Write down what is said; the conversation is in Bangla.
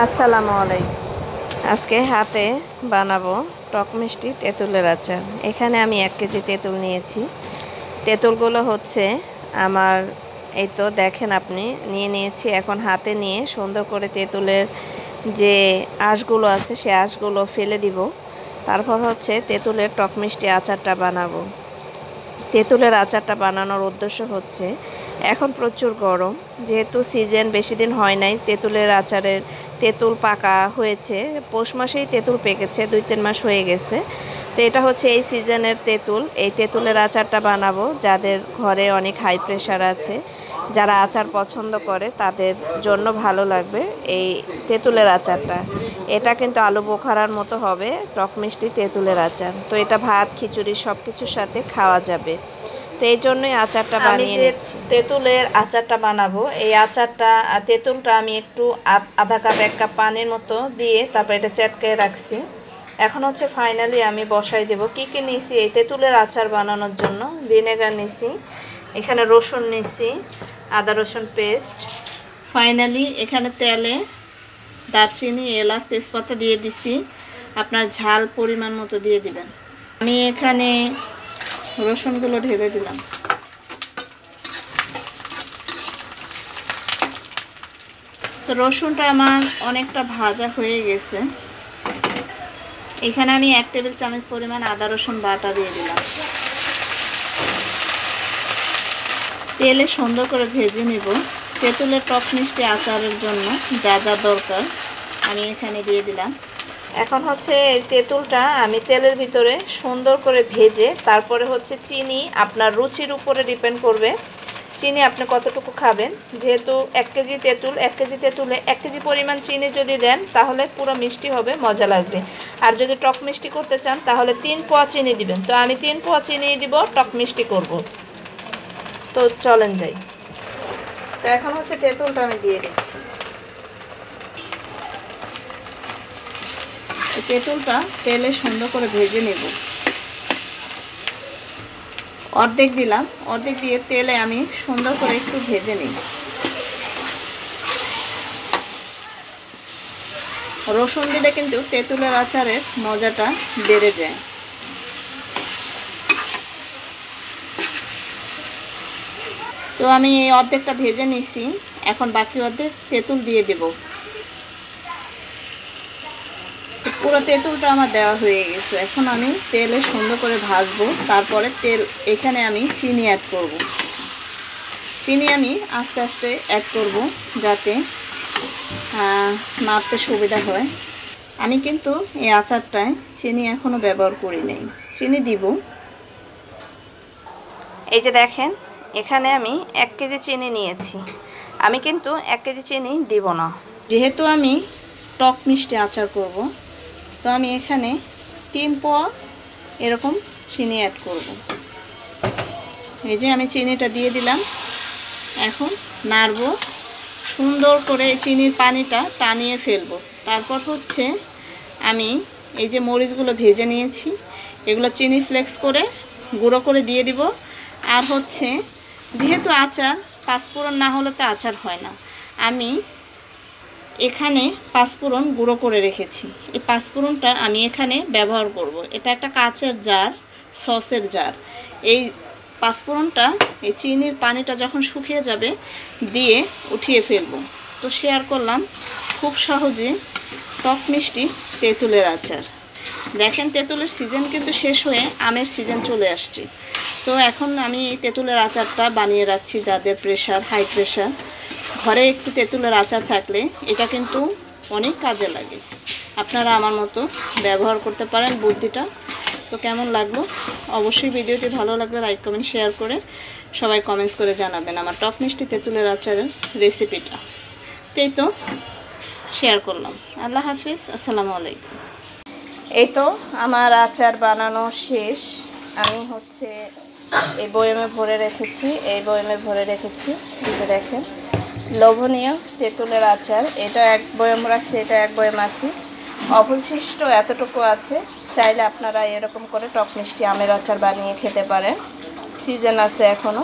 আসসালামু আলাইকুম। আজকে হাতে বানাবো টক মিষ্টি তেঁতুলের আচার। এখানে আমি 1 কেজি তেঁতুল নিয়েছি। তেঁতুলগুলো হচ্ছে আমার এই তো দেখেন আপনি নিয়ে নিয়েছি। এখন হাতে নিয়ে সুন্দর করে তেঁতুলের যে আঁশগুলো আছে সে আঁশগুলো ফেলে দিব। তারপর হচ্ছে তেঁতুলের টক মিষ্টি আচারটা বানাবো। তেঁতুলের আচারটা বানানোর উদ্দেশ্য হচ্ছে এখন প্রচুর গরম, যেহেতু সিজন বেশি দিন হয় নাই তেঁতুলের আচারের, তেঁতুল পাকা হয়েছে পৌষ মাসেই তেঁতুল পেকেছে, 2-3 মাস হয়ে গেছে। তো এটা হচ্ছে এই সিজনের তেঁতুল। এই তেঁতুলের আচারটা বানাবো যাদের ঘরে অনেক হাই প্রেশার আছে, যারা আচার পছন্দ করে তাদের জন্য ভালো লাগবে এই তেঁতুলের আচারটা। এটা কিন্তু আলু বোখারার মতো হবে, টক মিষ্টি তেঁতুলের আচার। তো এটা ভাত খিচুড়ি সব কিছুর সাথে খাওয়া যাবে। তো এই জন্যই আচারটা বানিয়ে নিচ্ছি। তেঁতুলের আচারটা বানাবো, এই আচারটা তেঁতুলটা আমি একটু আধা কাপ 1 কাপ পানির মতো দিয়ে তারপর এটা চেটকে রাখছি। এখন হচ্ছে ফাইনালি আমি বসাই দেব। কি কি নিয়েছি এই তেঁতুলের আচার বানানোর জন্য? ভিনেগার নিয়েছি, এখানে রসুন নিয়েছি, আদা রসুন পেস্ট। ফাইনালি এখানে তেলে দারচিনি এলাচ তেজপাতা দিয়ে দিছি, আপনার ঝাল পরিমাণ মতো দিয়ে দিবেন। আমি এখানে রসুনগুলো ঢেলে দিলাম। তো রসুনটা আমার অনেকটা ভাজা হয়ে গেছে। এখানে আমি 1 টেবিল চামচ পরিমাণ আদা রসুন বাটা দিয়ে দিলাম। তেলে সুন্দর করে ভেজে নেব। তেঁতুলের টক মিষ্টি আচারের জন্য যা যা দরকার আমি এখানে দিয়ে দিলাম। এখন হচ্ছে এই তেঁতুলটা আমি তেলের ভিতরে সুন্দর করে ভেজে তারপরে হচ্ছে চিনি, আপনার রুচির উপরে ডিপেন্ড করবে চিনি আপনি কতটুকু খাবেন। যেহেতু 1 কেজি তেঁতুল, 1 কেজি তেঁতুলে 1 কেজি পরিমাণ চিনি যদি দেন তাহলে পুরো মিষ্টি হবে, মজা লাগবে। আর যদি টক মিষ্টি করতে চান তাহলে 3 পোয়া চিনি দিবেন। তো আমি 3 পোয়া চিনি দিব, টক মিষ্টি করব। তো চলেন যাই। তো এখন হচ্ছে তেঁতুলটা আমি দিয়ে দিচ্ছি। তেঁতুলটা তেলে সুন্দর করে ভেজে নেব। অর্ধেক দিলাম, অর্ধেক দিয়ে তেলে আমি সুন্দর করে একটু ভেজে নিই। রসুন দিলে কিন্তু তেঁতুলের আচারের মজাটা বেড়ে যায়। তো আমি এই অর্ধেকটা ভেজে নিছি, এখন বাকি অর্ধেক তেঁতুল দিয়ে দেব। পুরো তেঁতুলটা আমার দেওয়া হয়ে গেছে। এখন আমি তেলে সুন্দর করে ভাজবো। তারপরে এখানে আমি চিনি অ্যাড করব। চিনি আমি আস্তে আস্তে অ্যাড করব যাতে নাড়তে সুবিধা হয়। আমি কিন্তু এই আচারটায় চিনি এখনও ব্যবহার করি নাই, চিনি দিব। এই যে দেখেন এখানে আমি 1 কেজি চিনি নিয়েছি। আমি কিন্তু 1 কেজি চিনি দিব না, যেহেতু আমি টক মিষ্টি আচার করব। তো আমি এখানে 3 পোয়া এরকম চিনি অ্যাড করব। এই যে আমি চিনিটা দিয়ে দিলাম। এখন নাড়বো সুন্দর করে, চিনির পানিটা টানিয়ে ফেলবো। তারপর হচ্ছে আমি এই যে মরিচগুলো ভেজে নিয়েছি এগুলো চিনি ফ্লেক্স করে গুঁড়ো করে দিয়ে দিব। আর হচ্ছে যেহেতু আচার পাঁচফোড়ন না হলে তো আচার হয় না, আমি এখানে পাঁচফোড়ন গুঁড়ো করে রেখেছি। এই পাঁচফোড়নটা আমি এখানে ব্যবহার করব। এটা একটা কাচের জার, সসের জার। এই পাঁচফোড়নটা এই চিনির পানিটা যখন শুকিয়ে যাবে দিয়ে উঠিয়ে ফেলবো। তো শেয়ার করলাম খুব সহজে টক মিষ্টি তেঁতুলের আচার। দেখেন তেঁতুলের সিজন কিন্তু শেষ হয়ে আমের সিজন চলে আসছে। তো এখন আমি এই তেঁতুলের আচারটা বানিয়ে রাখছি। যাদের প্রেশার, হাই প্রেশার, ঘরে একটু তেঁতুলের আচার থাকলে এটা কিন্তু অনেক কাজে লাগে। আপনারা আমার মতো ব্যবহার করতে পারেন বুদ্ধিটা। তো কেমন লাগলো অবশ্যই ভিডিওটি ভালো লাগলে লাইক কমেন্ট শেয়ার করে সবাই কমেন্টস করে জানাবেন আমার টক মিষ্টি তেঁতুলের আচারের রেসিপিটা। এই তো শেয়ার করলাম। আল্লাহ হাফিজ, আসসালামু আলাইকুম। এই তো আমার আচার বানানো শেষ। আমি হচ্ছে এই বয়মে ভরে রেখেছি, এই বয়মে ভরে রেখেছি। এটা দেখেন লোভনীয় তেঁতুলের আচার। এটা 1 বয়ম রাখছি, এটা 1 বয়ম আছে, অবশিষ্ট এতটুকু আছে। চাইলে আপনারা এরকম করে টক মিষ্টি আমের আচার বানিয়ে খেতে পারেন, সিজন আছে এখনও।